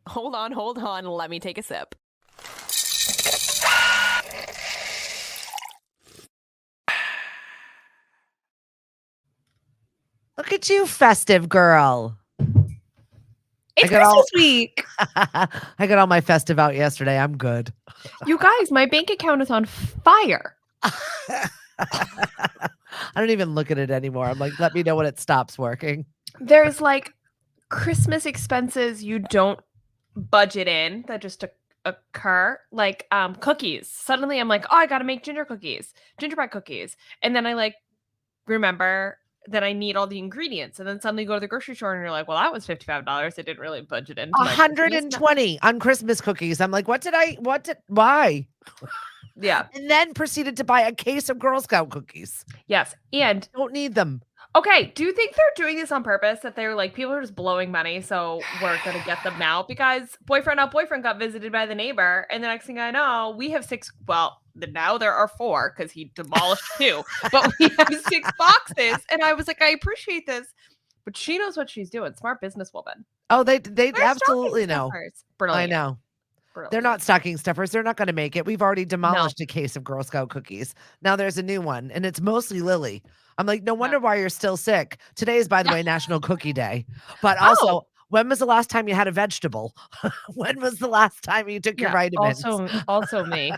Hold on. Let me take a sip. Look at you, festive girl. It's Christmas week. I got all my festive out yesterday. I'm good. You guys, my bank account is on fire. I don't even look at it anymore. I'm like, let me know when it stops working. There's like Christmas expenses you don't budget in that just occur, like cookies. Suddenly I'm like, oh, I got to make gingerbread cookies. And then I like remember that I need all the ingredients. And then suddenly you go to the grocery store and you're like, well, that was $55. I didn't really budget into my Christmas. 120 on Christmas cookies. I'm like, why? Yeah. And then proceeded to buy a case of Girl Scout cookies. Yes. And Don't need them. okay, do you think they're doing this on purpose? That they're like, people are just blowing money, so we're going to get them now? Because boyfriend got visited by the neighbor, and the next thing I know, we have 6, well, now there are 4, because he demolished 2, but we have 6 boxes, and I was like, I appreciate this, but she knows what she's doing. Smart businesswoman. Oh, they They're absolutely know. Brilliant. I know. Brilliant. They're not stocking stuffers. They're not going to make it. We've already demolished a case of Girl Scout cookies. Now there's a new one, and it's mostly Lily. I'm like, no wonder why you're still sick. Today is, by the way, National Cookie Day. But also, when was the last time you had a vegetable? When was the last time you took your vitamins? Also me.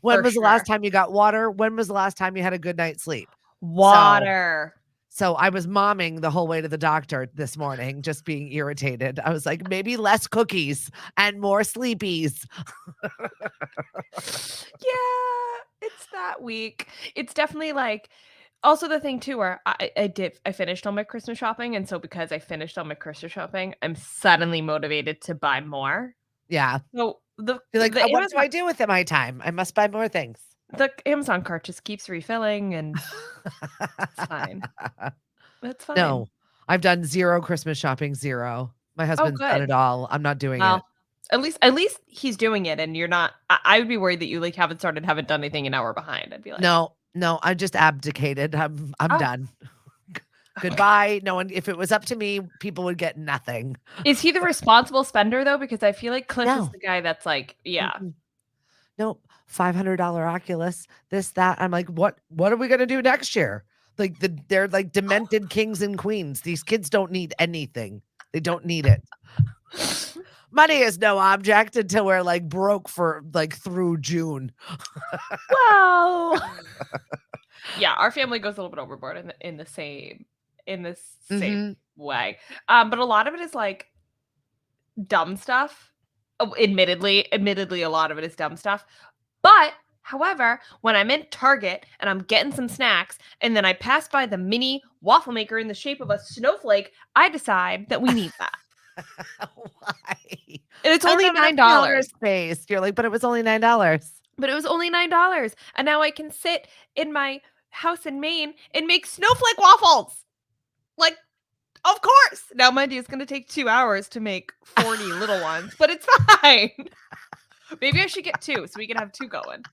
When was the last time you got water? When was the last time you had a good night's sleep? Water. So I was momming the whole way to the doctor this morning, just being irritated. I was like, maybe less cookies and more sleepies. Yeah, it's that week. It's definitely like, also the thing too, where I finished all my Christmas shopping. And so because I finished all my Christmas shopping, I'm suddenly motivated to buy more. Yeah. So you're like, what do I do with my time? I must buy more things. The Amazon cart just keeps refilling, and it's fine. That's fine. No, I've done 0 Christmas shopping, 0. My husband's done it all. I'm not doing it. At least he's doing it, and you're not. I would be worried that you like haven't done anything, and now we're behind. I'd be like, no, I just abdicated. I'm done. Goodbye. No one. If it was up to me, people would get nothing. Is he the responsible spender though? Because I feel like Cliff is the guy that's like, yeah. Nope. $500 Oculus, this, that. I'm like, what are we going to do next year? Like they're like demented kings and queens. These kids don't need anything. They don't need it. Money is no object until we're like broke for like through June. Wow. Yeah, our family goes a little bit overboard in the same way. But a lot of it is like dumb stuff. Oh, admittedly, a lot of it is dumb stuff. But however, when I'm in Target and I'm getting some snacks and then I pass by the mini waffle maker in the shape of a snowflake, I decide that we need that. Why? And it's only $9. Space. You're like, but it was only $9. But it was only $9. And now I can sit in my house in Maine and make snowflake waffles. Like, of course. Now, mind you, it's going to take 2 hours to make 40 little ones, but it's fine. Maybe I should get 2 so we can have 2 going.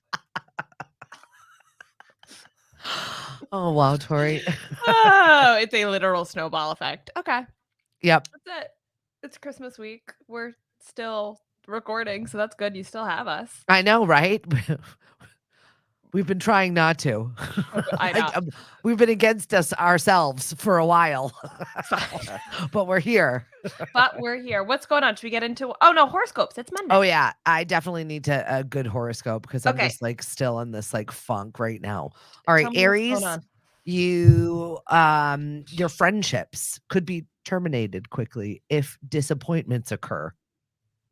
Oh, wow, Tori. Oh, it's a literal snowball effect. Okay. Yep. That's it. It's Christmas week. We're still recording, so that's good. You still have us. I know, right? We've been trying not to. I know. We've been against us ourselves for a while. But we're here. What's going on? Should we get into horoscopes? It's Monday. Oh yeah. I definitely need a good horoscope because I'm just like still in this like funk right now. All right, Aries, your friendships could be terminated quickly if disappointments occur.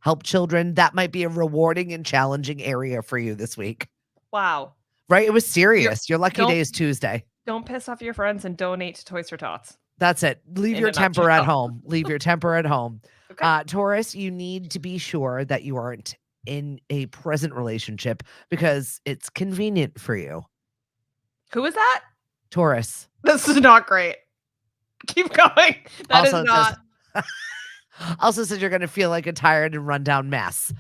Help children. That might be a rewarding and challenging area for you this week. Wow. Right? It was serious. Your lucky day is Tuesday. Don't piss off your friends and donate to Toys for Tots. That's it. Leave your temper at home. Leave your temper at home. Okay. Taurus, you need to be sure that you aren't in a present relationship because it's convenient for you. Who is that? Taurus. This is not great. Keep going. That is not. Also said you're going to feel like a tired and run down mess.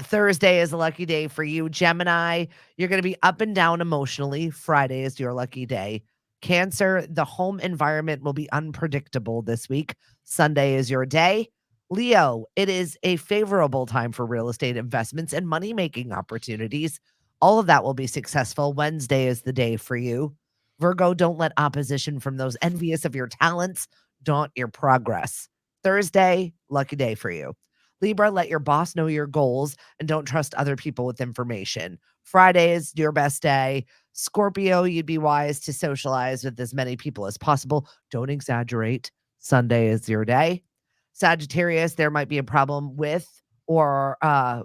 Thursday is a lucky day for you. Gemini, you're going to be up and down emotionally. Friday is your lucky day. Cancer, the home environment will be unpredictable this week. Sunday is your day. Leo, it is a favorable time for real estate investments and money-making opportunities. All of that will be successful. Wednesday is the day for you. Virgo, don't let opposition from those envious of your talents daunt your progress. Thursday, lucky day for you. Libra, let your boss know your goals and don't trust other people with information. Friday is your best day. Scorpio, you'd be wise to socialize with as many people as possible. Don't exaggerate. Sunday is your day. Sagittarius, there might be a problem with a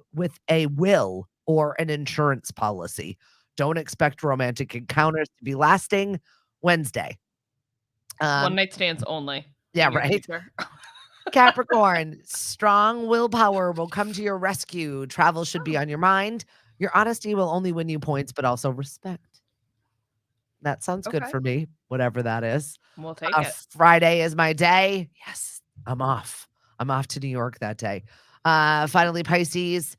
will or an insurance policy. Don't expect romantic encounters to be lasting. Wednesday. One night stands only. Yeah, right. Capricorn, strong willpower will come to your rescue. Travel should be on your mind. Your honesty will only win you points, but also respect. That sounds good for me, whatever that is. We'll take it. Friday is my day. Yes, I'm off. I'm off to New York that day. Finally, Pisces,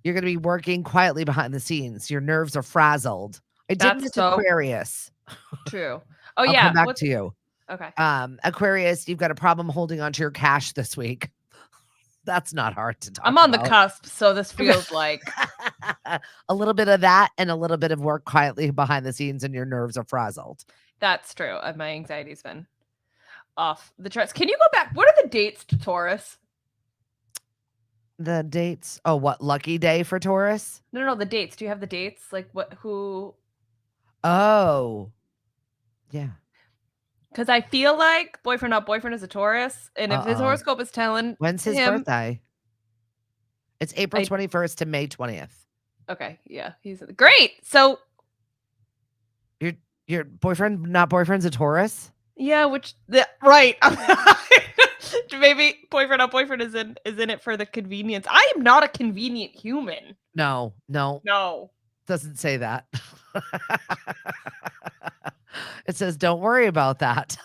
you're going to be working quietly behind the scenes. Your nerves are frazzled. I did miss Aquarius. True. Oh, I'll come back to you. Okay. Aquarius, you've got a problem holding onto your cash this week. That's not hard to talk about. I'm on the cusp, so this feels like a little bit of that and a little bit of work quietly behind the scenes, and your nerves are frazzled. That's true. My anxiety's been off the charts. Can you go back? What are the dates to Taurus? The dates? Oh, what lucky day for Taurus? No, the dates. Do you have the dates? Like what? Who? Oh, yeah. Because I feel like boyfriend not boyfriend is a Taurus, and if his horoscope is telling when's his birthday? It's April 21st to May 20th. Okay, yeah, he's great. So your boyfriend not boyfriend's a Taurus? Yeah, right. Maybe boyfriend not boyfriend is in it for the convenience. I am not a convenient human. No. Doesn't say that. It says don't worry about that.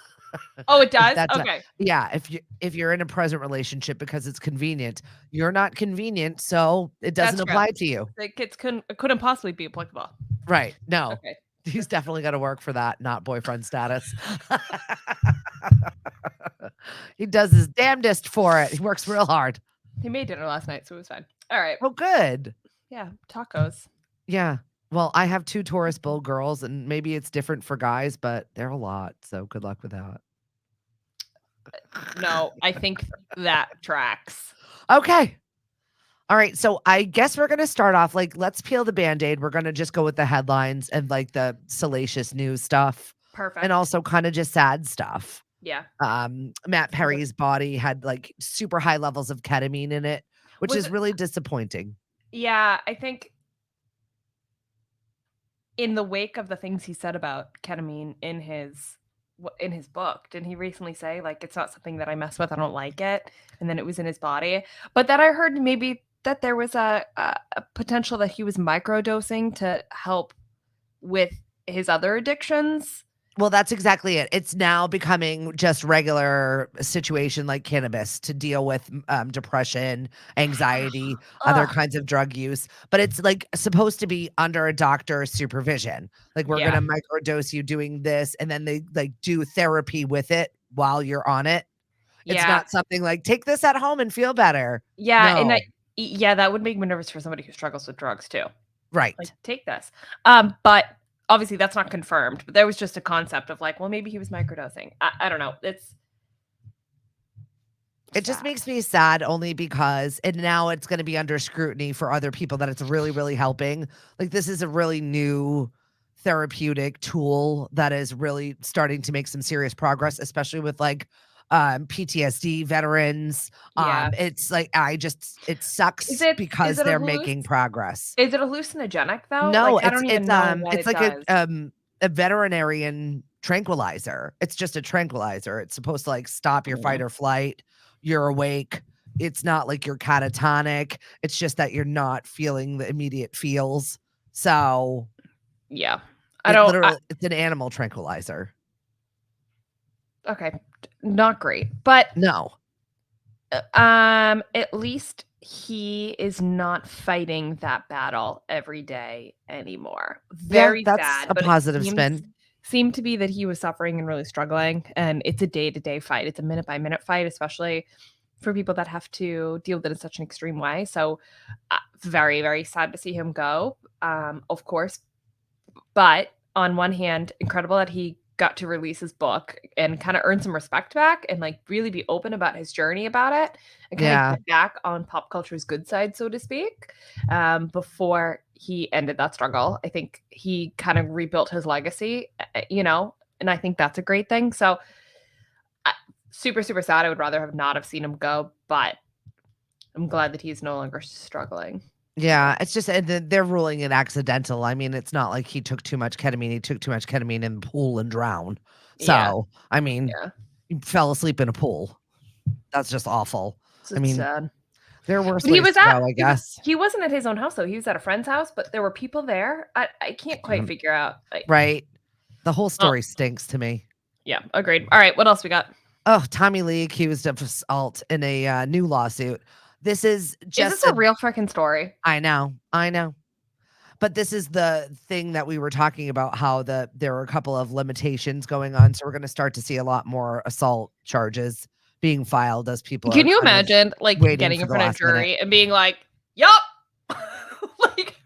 Oh, it does? Okay. Yeah, if you're in a present relationship because it's convenient, you're not convenient, so it doesn't apply to you. It couldn't possibly be applicable. Right. No. Okay. He's definitely got to work for that, not boyfriend status. He does his damnedest for it. He works real hard. He made dinner last night, so it was fine. All right. Oh, good. Yeah, tacos. Yeah. Well, I have 2 Taurus bull girls, and maybe it's different for guys, but they're a lot. So good luck with that. No, I think that tracks. Okay. All right. So I guess we're going to start off let's peel the Band-Aid. We're going to just go with the headlines and the salacious news stuff. Perfect. And also kind of just sad stuff. Yeah. Matt Perry's body had super high levels of ketamine in it, which is really disappointing. Yeah, I think in the wake of the things he said about ketamine in his book, didn't he recently say it's not something that I mess with, I don't like it, and then it was in his body? But then I heard maybe that there was a potential that he was microdosing to help with his other addictions. Well, that's exactly it. It's now becoming just regular situation like cannabis to deal with depression, anxiety, other kinds of drug use. But it's supposed to be under a doctor's supervision. We're going to microdose you doing this, and then they do therapy with it while you're on it. It's not something take this at home and feel better. Yeah, no. And that would make me nervous for somebody who struggles with drugs too. Right. Take this. But obviously that's not confirmed, but there was just a concept of well, maybe he was microdosing. I don't know. It just makes me sad only because now it's going to be under scrutiny for other people that it's really, really helping. This is a really new therapeutic tool that is really starting to make some serious progress, especially with PTSD veterans. It's it sucks because they're making progress. Is it hallucinogenic though? No, I don't even know what it's a veterinarian tranquilizer. It's just a tranquilizer. It's supposed to stop your fight or flight. You're awake. It's not you're catatonic. It's just that you're not feeling the immediate feels. So yeah, it's an animal tranquilizer. Okay, not great, but no. At least he is not fighting that battle every day anymore. Very that's sad. A positive spin. Seemed to be that he was suffering and really struggling, and it's a day-to-day fight. It's a minute-by-minute fight, especially for people that have to deal with it in such an extreme way. So very, very sad to see him go, of course. But on one hand, incredible that he got to release his book and kind of earn some respect back and like really be open about his journey about it and kind of get back on pop culture's good side, so to speak, before he ended that struggle. I think he kind of rebuilt his legacy, and I think that's a great thing. So super, super sad. I would rather have not have seen him go, but I'm glad that he's no longer struggling. Yeah, it's just they're ruling it accidental. I mean, it's not like he took too much ketamine. He took too much ketamine in the pool and drowned. So, I mean, he fell asleep in a pool. That's just awful. I mean, sad. There were ways to go, I guess. He wasn't at his own house, though. He was at a friend's house, but there were people there. I can't quite figure out. Right. The whole story stinks to me. Yeah, agreed. All right, what else we got? Oh, Tommy Lee accused of assault in a new lawsuit. This is just... Is this a real freaking story? I know. But this is the thing that we were talking about, how there are a couple of limitations going on. So we're going to start to see a lot more assault charges being filed as people. Can you imagine like getting in front of jury and being like, yup. Like,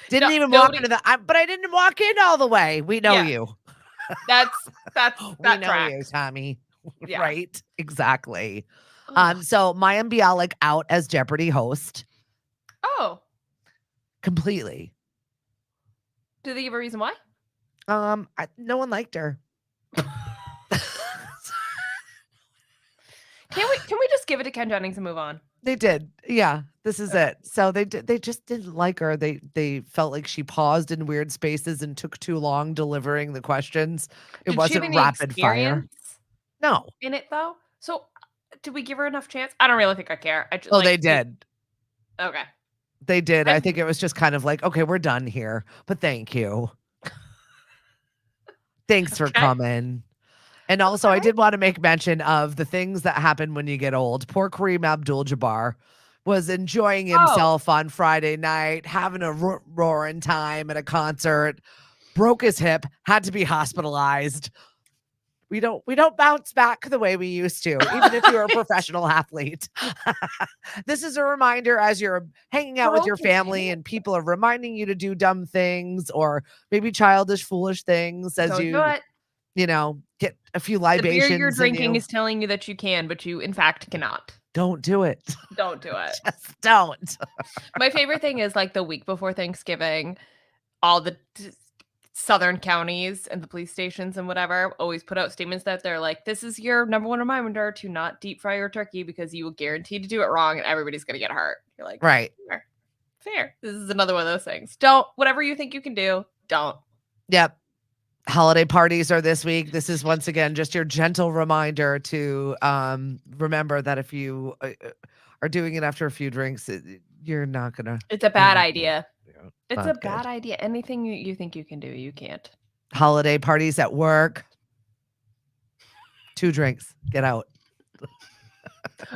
didn't even walk into but I didn't walk in all the way. We know you. That we know tracks. you, Tommy. Yeah. Right? Exactly. So Maya Bialik out as Jeopardy host. Oh. Completely. Do they give a reason why? No one liked her. Can we just give it to Ken Jennings and move on? They did. Yeah, this is it. So they just didn't like her. They felt like she paused in weird spaces and took too long delivering the questions. It wasn't rapid fire. No. In it though. So did we give her enough chance? I don't really think I care. They did. Okay. They did. I think it was just kind of like, okay, we're done here. But thank you. Thanks for coming. And also, I did want to make mention of the things that happen when you get old. Poor Kareem Abdul-Jabbar was enjoying himself on Friday night, having a roaring time at a concert, broke his hip, had to be hospitalized. We don't bounce back the way we used to, even if you're a professional athlete. This is a reminder as you're hanging out with your family and people are reminding you to do dumb things or maybe childish, foolish things as get a few libations. The beer you're drinking is telling you that you can, but you in fact cannot. Don't do it. Don't do it. Just don't. My favorite thing is like the week before Thanksgiving, all the southern counties and the police stations and whatever always put out statements that they're like, this is your number one reminder to not deep fry your turkey because you will guarantee to do it wrong and everybody's going to get hurt. You're like, right. Fair. This is another one of those things. Don't, whatever you think you can do, don't. Yep. Holiday parties are this week. This is once again just your gentle reminder to remember that if you are doing it after a few drinks, you're not going to. It's a bad idea. It's a bad idea. Anything you think you can do, you can't. Holiday parties at work. 2 drinks. Get out.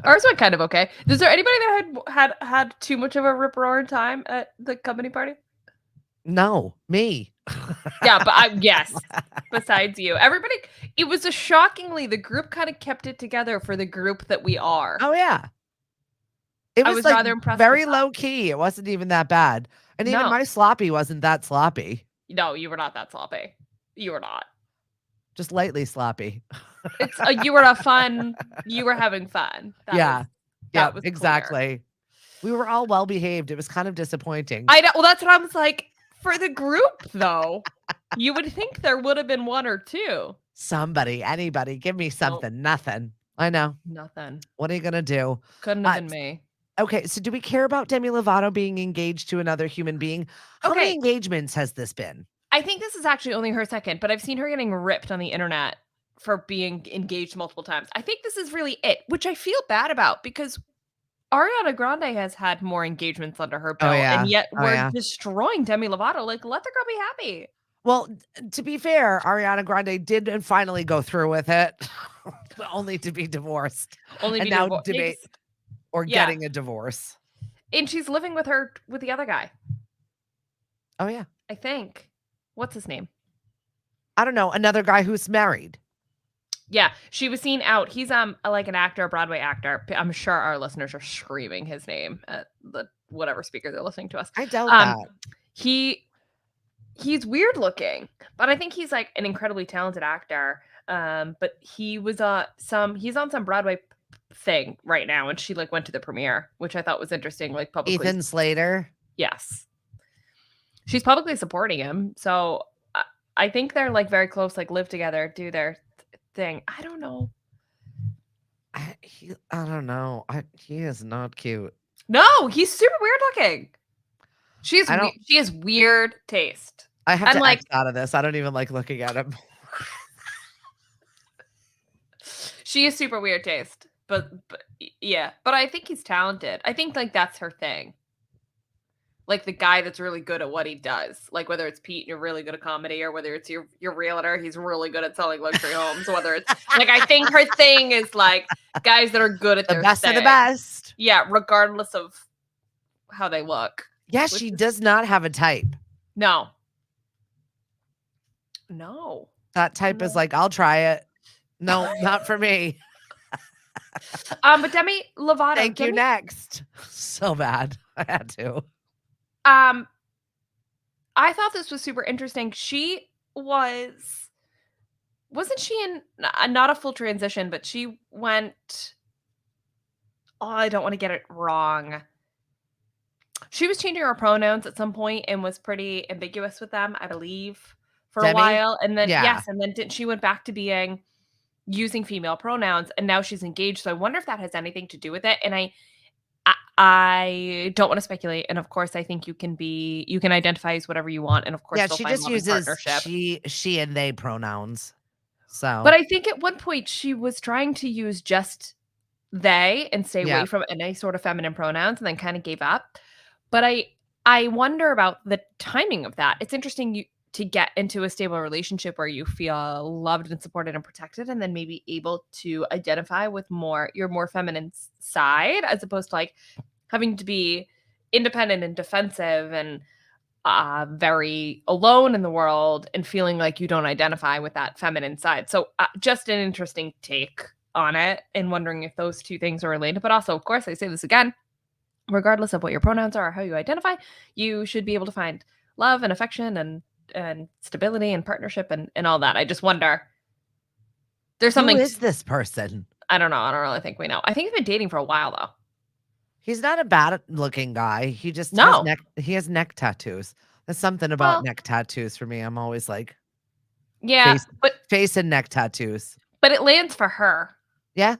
Ours went kind of okay. Is there anybody that had too much of a rip-roaring time at the company party? No, me. Yeah, but yes. Besides you, everybody. It was the group kind of kept it together for the group that we are. Oh yeah. It was like rather impressed. Very low key. It wasn't even that bad. And even my sloppy wasn't that sloppy. No, you were not that sloppy. You were not. Just lightly sloppy. It's you were having fun. That was exactly. Clear. We were all well behaved. It was kind of disappointing. I know. Well, that's what I was like. For the group, though, you would think there would have been 1 or 2. Somebody, anybody, give me something. Nope. Nothing. I know. Nothing. What are you gonna do? Couldn't have been me. Okay, so do we care about Demi Lovato being engaged to another human being? How many engagements has this been? I think this is actually only her second, but I've seen her getting ripped on the internet for being engaged multiple times. I think this is really it, which I feel bad about because Ariana Grande has had more engagements under her belt, and yet we're destroying Demi Lovato. Like, let the girl be happy. Well, to be fair, Ariana Grande did finally go through with it, only to be divorced. Debate or getting a divorce. And she's living with the other guy. Oh, yeah. I think. What's his name? I don't know. Another guy who's married. Yeah, she was seen out. He's like an actor, a Broadway actor. I'm sure our listeners are screaming his name at the whatever speaker they're listening to us. I doubt that. He's weird looking, but I think he's like an incredibly talented actor. But he's on some Broadway thing right now, and she like went to the premiere, which I thought was interesting. Like publicly, Ethan Slater. Yes, she's publicly supporting him, so I think they're like very close. Like live together, do their thing. I don't know. I don't know. He is not cute. No, he's super weird looking. She has weird taste. I have to X out of this. I don't even like looking at him. She has super weird taste, but yeah. But I think he's talented. I think like that's her thing. Like the guy that's really good at what he does. Like whether it's Pete and you're really good at comedy, or whether it's your realtor, he's really good at selling luxury homes. Whether it's like I think her thing is like guys that are good at the best of the best. Yeah, regardless of how they look. Yeah, she does not have a type. No. That type is like, I'll try it. No, not for me. But Demi Lovato. Thank you. Next. So bad. I had to. I thought this was super interesting. She wasn't she in not a full transition, but she went. Oh, I don't want to get it wrong. She was changing her pronouns at some point and was pretty ambiguous with them, I believe, for Demi? a while. And then Yeah. and then she went back to using female pronouns, and now she's engaged. So I wonder if that has anything to do with it. And I don't want to speculate. And of course, I think you can identify as whatever you want. And of course, yeah, she just uses she and they pronouns. So, but I think at one point she was trying to use just they and stay away from any sort of feminine pronouns, and then kind of gave up. But I wonder about the timing of that. It's interesting to get into a stable relationship where you feel loved and supported and protected, and then maybe able to identify with your more feminine side, as opposed to like having to be independent and defensive and very alone in the world and feeling like you don't identify with that feminine side. So just an interesting take on it, and wondering if those two things are related. But also, of course, I say this again, regardless of what your pronouns are or how you identify, you should be able to find love and affection and stability and partnership and all that. I just wonder. There's something. Who is this person? I don't know. I don't really think we know. I think he's been dating for a while though. He's not a bad looking guy. He just has neck tattoos. There's something about neck tattoos for me. I'm always like, yeah, face and neck tattoos. But it lands for her. Yeah.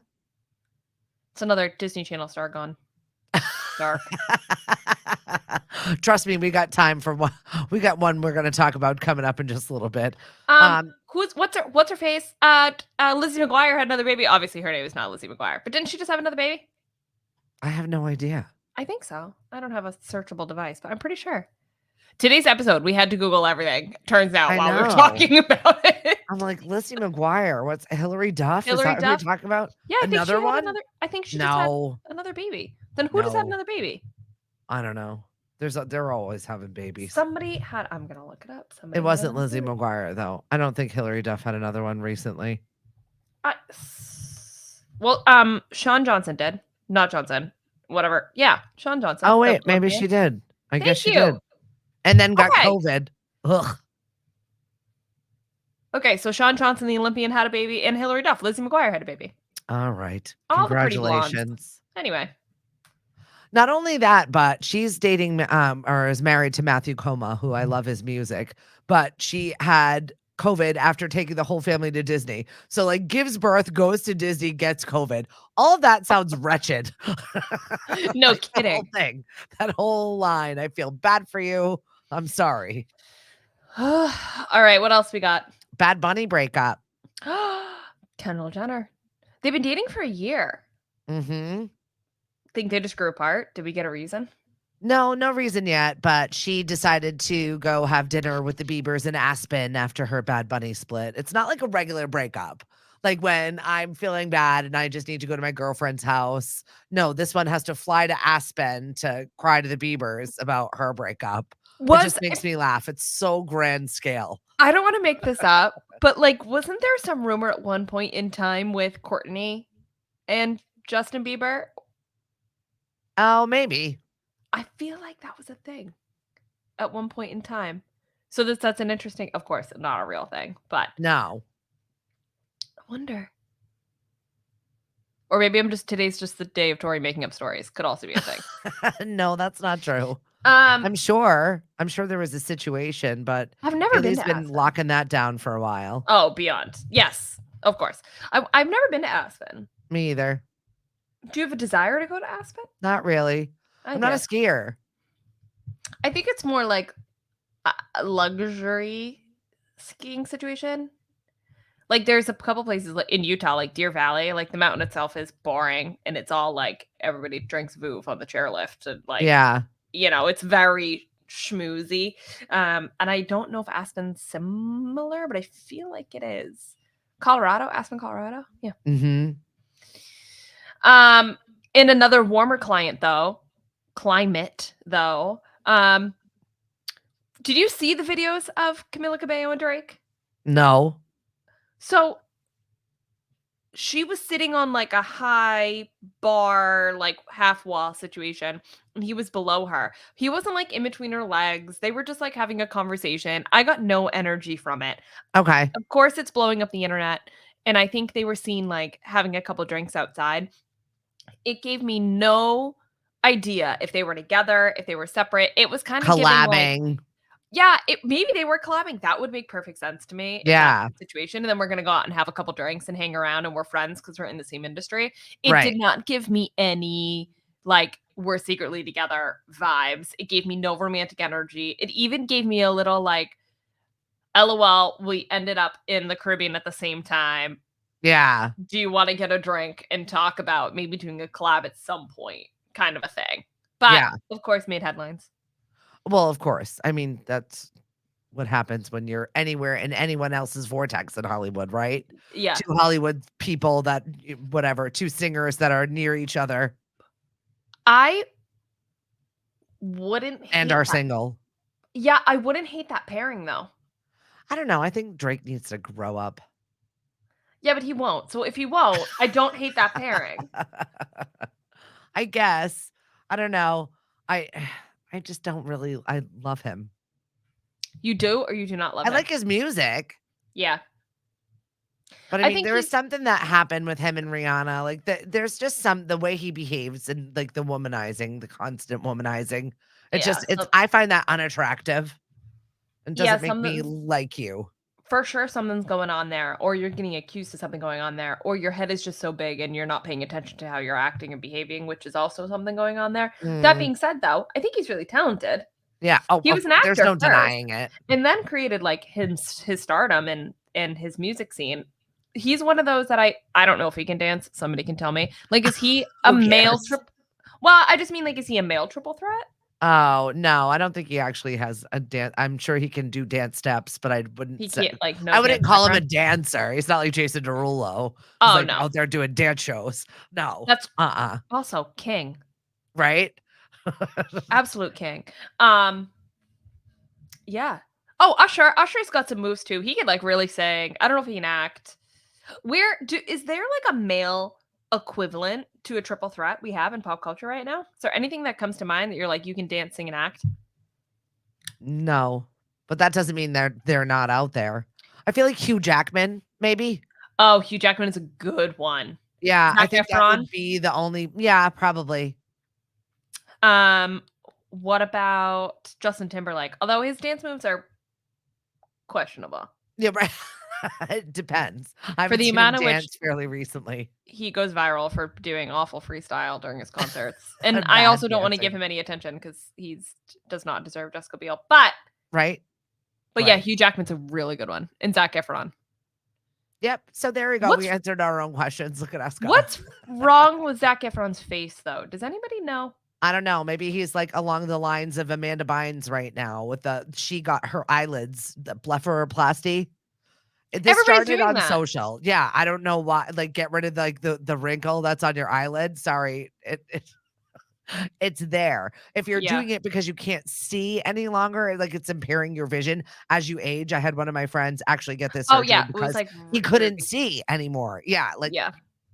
It's another Disney Channel star gone dark. Trust me, we got time for one. We got one we're going to talk about coming up in just a little bit. What's her face? Lizzie McGuire had another baby. Obviously, her name is not Lizzie McGuire, but didn't she just have another baby? I have no idea. I think so. I don't have a searchable device, but I'm pretty sure. Today's episode, we had to Google everything. Turns out while we were talking about it. I'm like, Lizzie McGuire. What's Hillary Duff? Is that Duff? Who we're talking about? Yeah, another one. I think she just had another baby. Then who does have another baby? I don't know. They're always having babies. Somebody had. I'm gonna look it up. It wasn't Lizzie McGuire though. I don't think Hillary Duff had another one recently. Sean Johnson did. Not Johnson. Whatever. Yeah, Sean Johnson. Oh wait, maybe she did. I guess she did. And then got COVID. Ugh. Okay, so Sean Johnson, the Olympian, had a baby, and Hillary Duff, Lizzie McGuire, had a baby. All right. All congratulations. Anyway. Not only that, but she's dating or is married to Matthew Coma, who I love his music, but she had COVID after taking the whole family to Disney. So like gives birth, goes to Disney, gets COVID. All of that sounds wretched. No kidding. That whole thing, that whole line. I feel bad for you. I'm sorry. All right, what else we got? Bad Bunny breakup. Kendall Jenner. They've been dating for a year. Mm-hmm. Think they just grew apart? Did we get a reason? No reason yet, but she decided to go have dinner with the Biebers in Aspen after her Bad Bunny split. It's not like a regular breakup. Like when I'm feeling bad and I just need to go to my girlfriend's house. No, this one has to fly to Aspen to cry to the Biebers about her breakup. It just makes me laugh. It's so grand scale. I don't want to make this up, But like, wasn't there some rumor at one point in time with Courtney and Justin Bieber? Oh, maybe. I feel like that was a thing at one point in time. So that's an interesting, of course, not a real thing, but No. I wonder. Or maybe today's just the day of Tori making up stories. Could also be a thing. No, that's not true. I'm sure there was a situation, but I've never Haley's been locking that down for a while. Oh, beyond. Yes, of course. I've never been to Aspen. Me either. Do you have a desire to go to Aspen? Not really. I'm not a skier. I think it's more like a luxury skiing situation. Like there's a couple places like in Utah, like Deer Valley, like the mountain itself is boring and it's all like everybody drinks Vouv on the chairlift and like, it's very schmoozy. And I don't know if Aspen's similar, but I feel like it is. Aspen, Colorado. Yeah. Mm-hmm. In another warmer climate though, did you see the videos of Camila Cabello and Drake? No. So she was sitting on like a high bar, like half wall situation, and he was below her. He wasn't like in between her legs. They were just like having a conversation. I got no energy from it. Okay. Of course, it's blowing up the internet. And I think they were seen like having a couple drinks outside. It gave me no idea if they were together, if they were separate. It was kind of collabing. Maybe they were collabing. That would make perfect sense to me. Yeah. Situation. And then we're going to go out and have a couple drinks and hang around and we're friends because we're in the same industry. It did not give me any like we're secretly together vibes. It gave me no romantic energy. It even gave me a little like, LOL, we ended up in the Caribbean at the same time. Yeah. Do you want to get a drink and talk about maybe doing a collab at some point kind of a thing? But of course made headlines. Well, of course. I mean, that's what happens when you're anywhere in anyone else's vortex in Hollywood, right? Yeah. Two Hollywood people two singers that are near each other. I wouldn't and are single. Yeah, I wouldn't hate that pairing though. I don't know. I think Drake needs to grow up. Yeah, but he won't. So if he won't, I don't hate that pairing. I guess. I don't know. I just don't really. I love him. You do or you do not love him? I like his music. Yeah. But I mean, there was something that happened with him and Rihanna. Like there's just the way he behaves and like the constant womanizing. I find that unattractive. It doesn't make me like you. For sure something's going on there, or you're getting accused of something going on there, or your head is just so big and you're not paying attention to how you're acting and behaving, which is also something going on there. That being said, though, I think he's really talented. Yeah. Oh, he was an actor. There's no denying it. And then created like his stardom and his music scene. He's one of those that I don't know if he can dance. Somebody can tell me. Like, is he a male Well, I just mean like, is he a male triple threat? Oh, no, I don't think he actually has a dance. I'm sure he can do dance steps, but I wouldn't I wouldn't call him a dancer. He's not like Jason Derulo. Oh, no. Out there doing dance shows. No. That's also king. Right? Absolute king. Yeah. Oh, Usher's got some moves too. He could like really sing. I don't know if he can act. Is there like a male equivalent to a triple threat we have in pop culture right now? Is there anything that comes to mind that you're like, you can dance, sing, and act? No, but that doesn't mean they're not out there. I feel like Hugh Jackman, maybe. Oh, Hugh Jackman is a good one. Yeah, I think that would be the only. Yeah, probably. What about Justin Timberlake? Although his dance moves are questionable. Yeah, right. It depends. For the amount of which fairly recently, he goes viral for doing awful freestyle during his concerts, and I also don't want to give him any attention because he does not deserve Jessica Biel. But yeah, Hugh Jackman's a really good one, and Zac Efron. Yep. So there we go. We answered our own questions. Look at us go. What's wrong with Zac Efron's face, though? Does anybody know? I don't know. Maybe he's like along the lines of Amanda Bynes right now with she got her eyelids, the blepharoplasty. This started on social. Yeah. I don't know why. Like, get rid of like the wrinkle that's on your eyelid. Sorry. It's there. If you're doing it because you can't see any longer, like it's impairing your vision as you age. I had one of my friends actually get this surgery because he couldn't see anymore. Yeah, like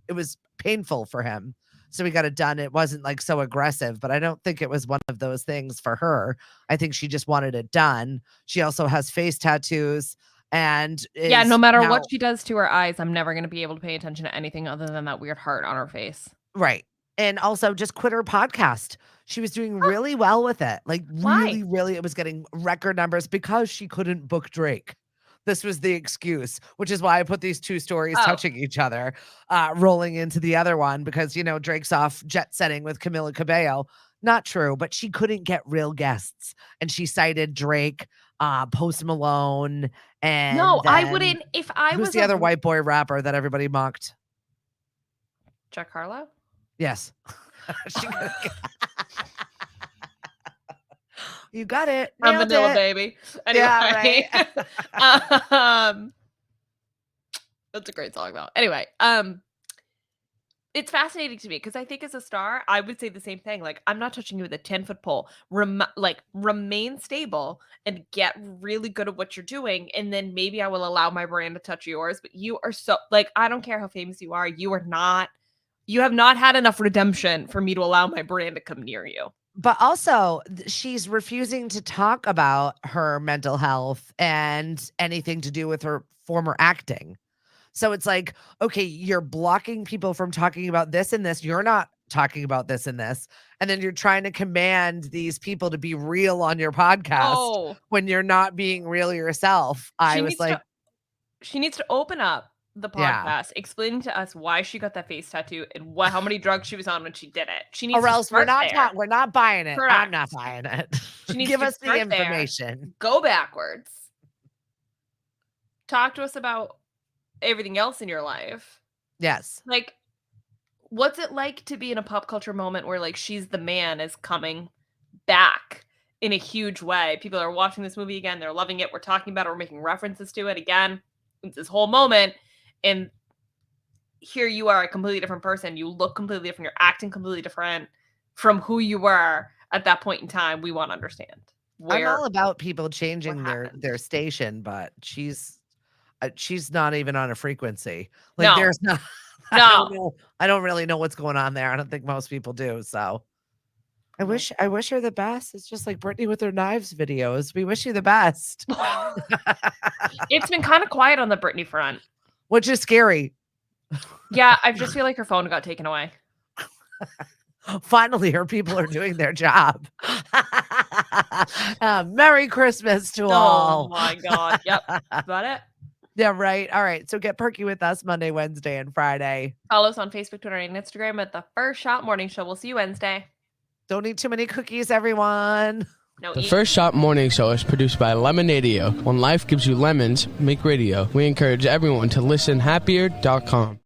it was painful for him. So we got it done. It wasn't like so aggressive, but I don't think it was one of those things for her. I think she just wanted it done. She also has face tattoos and no matter what she does to her eyes, I'm never going to be able to pay attention to anything other than that weird heart on her face. Right. And also just quit her podcast. She was doing really well with it. Like really, it was getting record numbers because she couldn't book Drake. This was the excuse, which is why I put these two stories touching each other, rolling into the other one because, Drake's off jet setting with Camila Cabello. Not true, but she couldn't get real guests. And she cited Drake, Post Malone, and I wouldn't. If I was the other white boy rapper that everybody mocked? Jack Harlow? Yes. You got it. I'm Vanilla Baby. Anyway. Yeah, right. That's a great song though. Anyway, it's fascinating to me because I think as a star, I would say the same thing. Like, I'm not touching you with a 10-foot pole. Remain stable and get really good at what you're doing. And then maybe I will allow my brand to touch yours. But you are so, I don't care how famous you are. You have not had enough redemption for me to allow my brand to come near you. But also, she's refusing to talk about her mental health and anything to do with her former acting. So it's like, okay, you're blocking people from talking about this and this. You're not talking about this and this. And then you're trying to command these people to be real on your podcast when you're not being real yourself. She needs to open up the podcast, explaining to us why she got that face tattoo and how many drugs she was on when she did it. She needs or else we're not buying it. Correct. I'm not buying it. She needs Give to us the information. There, go backwards. Talk to us about everything else in your life. Yes. Like, what's it like to be in a pop culture moment where She's the Man is coming back in a huge way? People are watching this movie again. They're loving it. We're talking about it. We're making references to it again. It's this whole moment. And here you are, a completely different person. You look completely different. You're acting completely different from who you were at that point in time. We want to understand. I'm all about people changing their station, but she's not even on a frequency. There's not. No. I don't really know what's going on there. I don't think most people do. So I wish her the best. It's just like Britney with her knives videos. We wish you the best. It's been kind of quiet on the Britney front. Which is scary. Yeah, I just feel like her phone got taken away. Finally, her people are doing their job. Merry Christmas to all. Oh my God. Yep. That's about it. Yeah, right. All right. So get perky with us Monday, Wednesday, and Friday. Follow us on Facebook, Twitter, and Instagram at The First Shot Morning Show. We'll see you Wednesday. Don't eat too many cookies, everyone. The First Shot Morning Show is produced by Lemonadio. When life gives you lemons, make radio. We encourage everyone to listen happier.com.